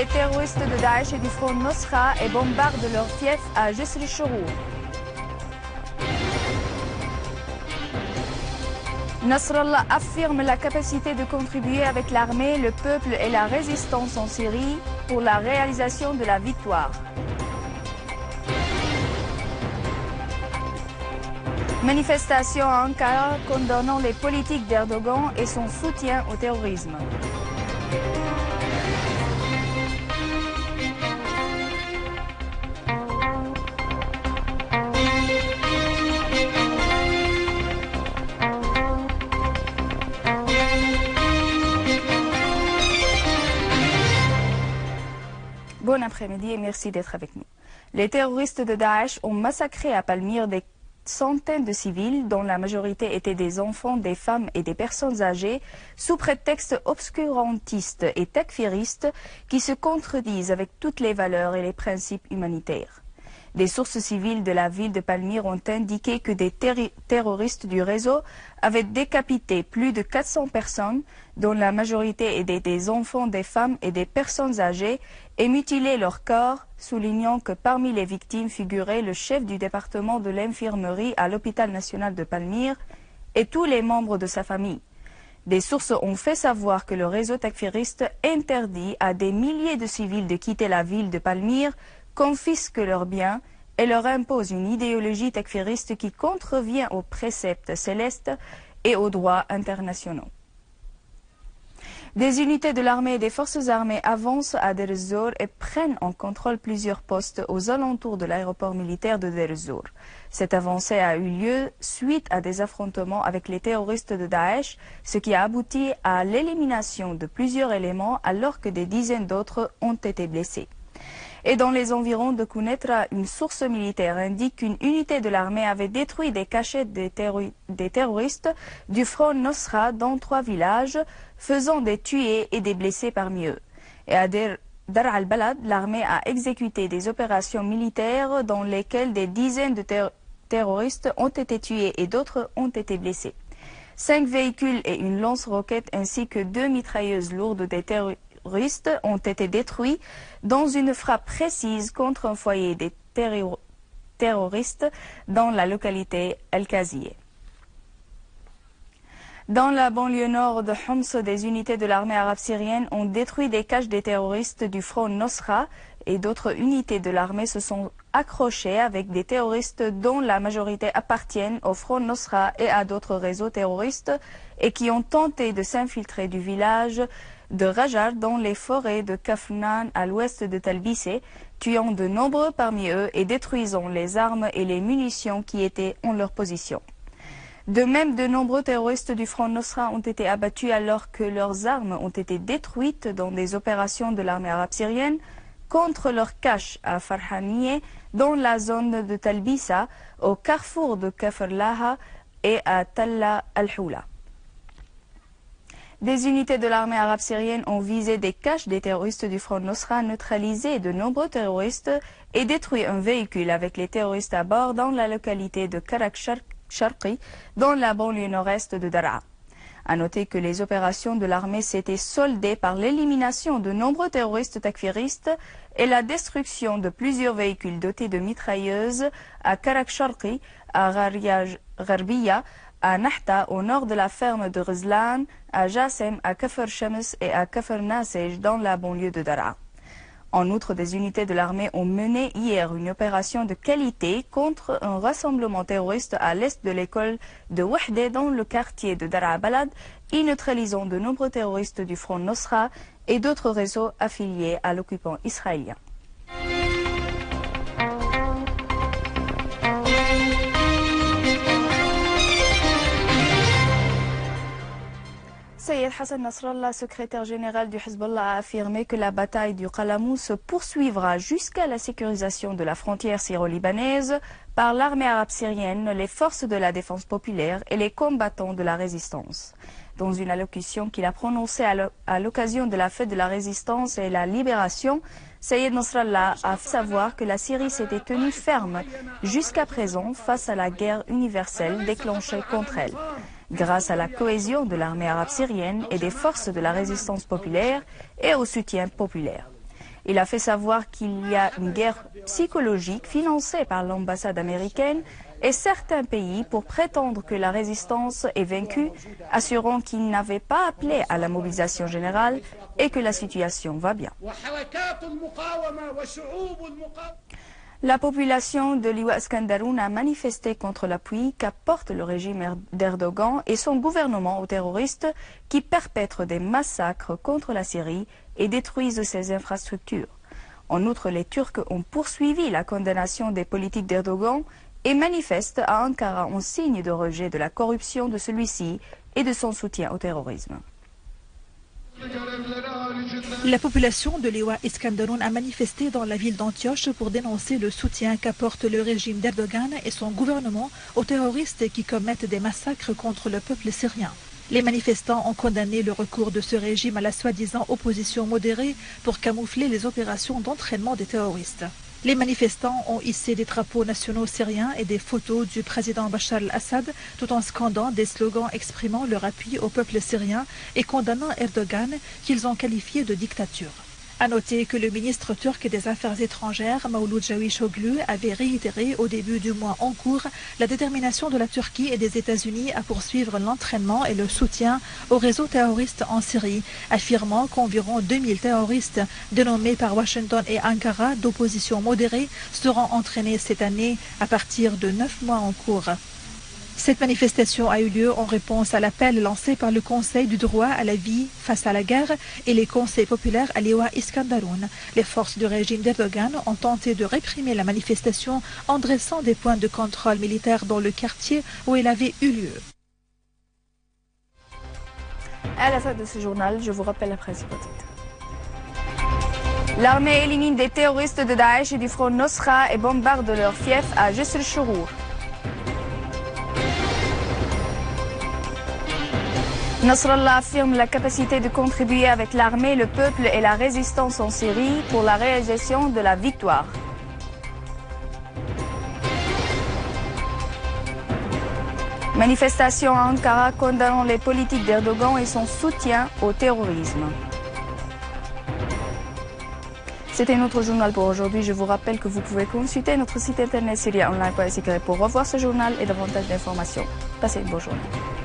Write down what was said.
les terroristes de Daesh et du Front Nosra et bombardent leur fief à Jisr al-Chourour. Nasrallah affirme la capacité de contribuer avec l'armée, le peuple et la résistance en Syrie pour la réalisation de la victoire. Manifestation à Ankara condamnant les politiques d'Erdogan et son soutien au terrorisme. Bon après-midi et merci d'être avec nous. Les terroristes de Daesh ont massacré à Palmyre des centaines de civils, dont la majorité étaient des enfants, des femmes et des personnes âgées, sous prétexte obscurantiste et takfiriste qui se contredisent avec toutes les valeurs et les principes humanitaires. Des sources civiles de la ville de Palmyre ont indiqué que des terroristes du réseau avaient décapité plus de 400 personnes, dont la majorité étaient des enfants, des femmes et des personnes âgées, et mutilé leur corps, soulignant que parmi les victimes figurait le chef du département de l'infirmerie à l'hôpital national de Palmyre et tous les membres de sa famille. Des sources ont fait savoir que le réseau takfiriste interdit à des milliers de civils de quitter la ville de Palmyre, confisque leurs biens et leur impose une idéologie takfiriste qui contrevient aux préceptes célestes et aux droits internationaux. Des unités de l'armée et des forces armées avancent à Deir ez-Zor et prennent en contrôle plusieurs postes aux alentours de l'aéroport militaire de Deir ez-Zor. Cette avancée a eu lieu suite à des affrontements avec les terroristes de Daesh, ce qui a abouti à l'élimination de plusieurs éléments alors que des dizaines d'autres ont été blessés. Et dans les environs de Kounetra, une source militaire indique qu'une unité de l'armée avait détruit des cachettes des terroristes du Front Nosra dans 3 villages, faisant des tués et des blessés parmi eux. Et à Dar al-Balad, l'armée a exécuté des opérations militaires dans lesquelles des dizaines de terroristes ont été tués et d'autres ont été blessés. 5 véhicules et une lance-roquette ainsi que 2 mitrailleuses lourdes des terroristes ont été détruits dans une frappe précise contre un foyer des terroristes dans la localité El-Kazieh. Dans la banlieue nord de Homs, des unités de l'armée arabe syrienne ont détruit des caches des terroristes du Front Nosra et d'autres unités de l'armée se sont accrochées avec des terroristes dont la majorité appartiennent au Front Nosra et à d'autres réseaux terroristes et qui ont tenté de s'infiltrer du village de Rajar dans les forêts de Kafnan à l'ouest de Talbissé, tuant de nombreux parmi eux et détruisant les armes et les munitions qui étaient en leur position. De même, de nombreux terroristes du Front Nosra ont été abattus alors que leurs armes ont été détruites dans des opérations de l'armée arabe syrienne contre leur cache à Farhanieh dans la zone de Talbissa, au carrefour de Kafr Laha et à Talla al-Houla. Des unités de l'armée arabe syrienne ont visé des caches des terroristes du Front Nosra, neutralisé de nombreux terroristes et détruit un véhicule avec les terroristes à bord dans la localité de Karak Sharqi, dans la banlieue nord-est de Daraa. À noter que les opérations de l'armée s'étaient soldées par l'élimination de nombreux terroristes takfiristes et la destruction de plusieurs véhicules dotés de mitrailleuses à Karak Sharqi, à Gharbiya, à Nahta, au nord de la ferme de Ghazlan, à Jassem, à Kafr Shams et à Kafr Nasej dans la banlieue de Daraa. En outre, des unités de l'armée ont mené hier une opération de qualité contre un rassemblement terroriste à l'est de l'école de Wahdeh dans le quartier de Dar al-Balad, y neutralisant de nombreux terroristes du Front Nosra et d'autres réseaux affiliés à l'occupant israélien. Sayed Hassan Nasrallah, secrétaire général du Hezbollah, a affirmé que la bataille du Qalamou se poursuivra jusqu'à la sécurisation de la frontière syro-libanaise par l'armée arabe syrienne, les forces de la défense populaire et les combattants de la résistance. Dans une allocution qu'il a prononcée à l'occasion de la fête de la résistance et la libération, Sayed Nasrallah a fait savoir que la Syrie s'était tenue ferme jusqu'à présent face à la guerre universelle déclenchée contre elle. Grâce à la cohésion de l'armée arabe syrienne et des forces de la résistance populaire et au soutien populaire. Il a fait savoir qu'il y a une guerre psychologique financée par l'ambassade américaine et certains pays pour prétendre que la résistance est vaincue, assurant qu'il n'avait pas appelé à la mobilisation générale et que la situation va bien. La population de Liwa Iskenderun a manifesté contre l'appui qu'apporte le régime d'Erdogan et son gouvernement aux terroristes qui perpètrent des massacres contre la Syrie et détruisent ses infrastructures. En outre, les Turcs ont poursuivi la condamnation des politiques d'Erdogan et manifestent à Ankara en signe de rejet de la corruption de celui-ci et de son soutien au terrorisme. La population de Liwa Iskenderun a manifesté dans la ville d'Antioche pour dénoncer le soutien qu'apporte le régime d'Erdogan et son gouvernement aux terroristes qui commettent des massacres contre le peuple syrien. Les manifestants ont condamné le recours de ce régime à la soi-disant opposition modérée pour camoufler les opérations d'entraînement des terroristes. Les manifestants ont hissé des drapeaux nationaux syriens et des photos du président Bachar al-Assad tout en scandant des slogans exprimant leur appui au peuple syrien et condamnant Erdogan qu'ils ont qualifié de dictature. À noter que le ministre turc des Affaires étrangères, Mevlut Cavusoglu, avait réitéré au début du mois en cours la détermination de la Turquie et des États-Unis à poursuivre l'entraînement et le soutien aux réseaux terroristes en Syrie, affirmant qu'environ 2000 terroristes, dénommés par Washington et Ankara d'opposition modérée, seront entraînés cette année à partir de 9 mois en cours. Cette manifestation a eu lieu en réponse à l'appel lancé par le Conseil du droit à la vie face à la guerre et les conseils populaires à Liwa Iskenderun. Les forces du régime d'Erdogan ont tenté de réprimer la manifestation en dressant des points de contrôle militaire dans le quartier où elle avait eu lieu. À la fin de ce journal, je vous rappelle la principale titre. L'armée élimine des terroristes de Daesh et du front Nosra et bombarde leur fief à Jisr al-Shourour. Nasrallah affirme la capacité de contribuer avec l'armée, le peuple et la résistance en Syrie pour la réalisation de la victoire. Manifestation à Ankara condamnant les politiques d'Erdogan et son soutien au terrorisme. C'était notre journal pour aujourd'hui. Je vous rappelle que vous pouvez consulter notre site internet syriaonline.fr pour revoir ce journal et davantage d'informations. Passez une bonne journée.